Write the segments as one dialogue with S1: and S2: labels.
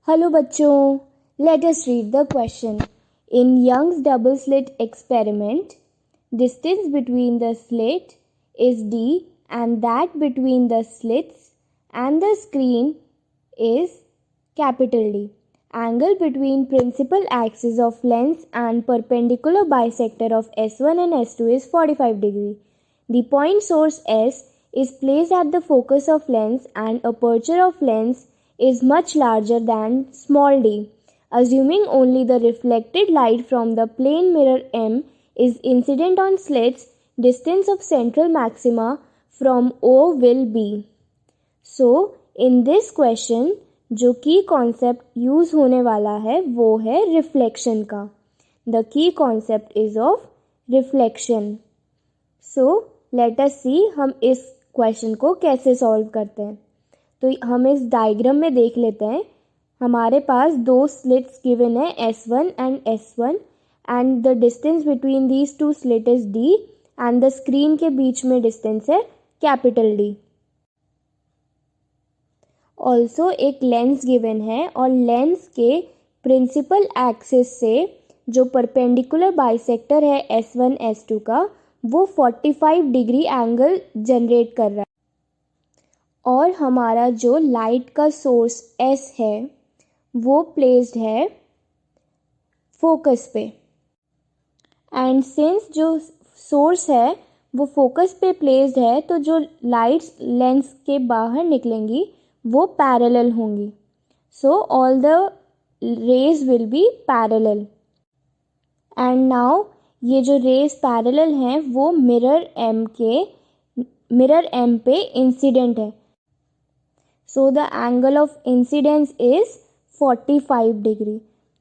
S1: Hello बच्चों, let us read the question. In Young's double slit experiment, distance between the slit is d and that between the slits and the screen is capital D. Angle between principal axis of lens and perpendicular bisector of S1 and S2 is 45 degree. The point source S is placed at the focus of lens and aperture of lens is much larger than small d. Assuming only the reflected light from the plane mirror M is incident on slits, distance of central maxima from O will be. So, in this question, जो की concept use होने वाला है वो है reflection का. The की concept is of reflection. So let us see हम इस क्वेश्चन को कैसे सॉल्व करते हैं. तो हम इस डायग्राम में देख लेते हैं. हमारे पास दो स्लिट्स गिवन है S1 and S1 and the distance between these two slit is D and the screen के बीच में डिस्टेंस है कैपिटल D. ऑल्सो एक लेंस गिवन है और लेंस के प्रिंसिपल एक्सिस से जो परपेंडिकुलर बाइसेक्टर है S1 S2 का वो 45 डिग्री एंगल जनरेट कर रहा है. और हमारा जो लाइट का सोर्स S है वो प्लेस्ड है फोकस पे. एंड सिंस जो सोर्स है वो फोकस पे प्लेस्ड है तो जो लाइट्स लेंस के बाहर निकलेंगी वो पैरेलल होंगी. So all the rays will be parallel. And now ये जो रेज पैरेलल हैं वो मिरर M पे इंसिडेंट है. So the angle of incidence is 45 degree.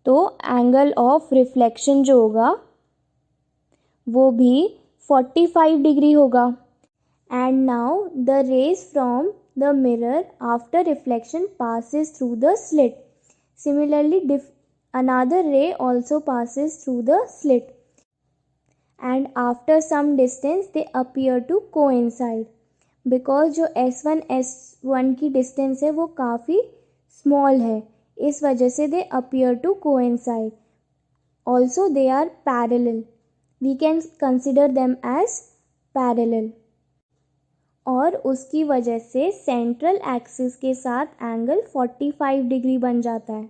S1: तो एंगल ऑफ रिफ्लेक्शन जो होगा वो भी 45 डिग्री होगा. And now the rays from the mirror after reflection passes through the slit. Similarly, another ray also passes through the slit. And after some distance, they appear to coincide. Because जो S1 S1 की distance है वो काफ़ी small है, इस वजह से they appear to coincide. Also, they are parallel. We can consider them as parallel. और उसकी वजह से सेंट्रल एक्सिस के साथ एंगल 45 डिग्री बन जाता है.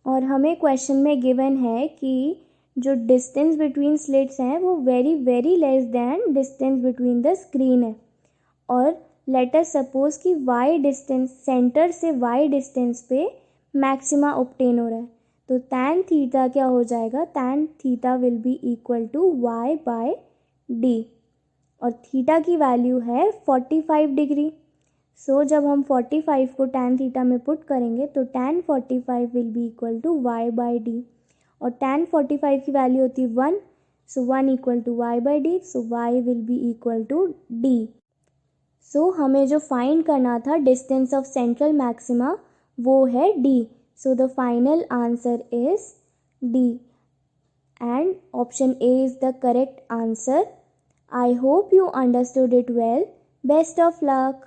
S1: और हमें क्वेश्चन में गिवन है कि जो डिस्टेंस बिटवीन स्लिट्स हैं वो very very less than distance between the screen है. और लेट अस सपोज कि वाई डिस्टेंस सेंटर से वाई डिस्टेंस पे मैक्सिमा ऑब्टेन हो रहा है. तो टैन थीटा क्या हो जाएगा? Tan theta will be equal to y by d. और थीटा की वैल्यू है 45 डिग्री. सो जब हम 45 को टैन थीटा में पुट करेंगे तो tan 45 will be equal to y by d. और टैन 45 की वैल्यू होती है 1. So 1 equal to y by d. So y will be equal to d. So हमें जो फाइंड करना था डिस्टेंस ऑफ सेंट्रल मैक्सिमा वो है D. So the final answer is D and option A is the correct answer. I hope you understood it well. Best of luck.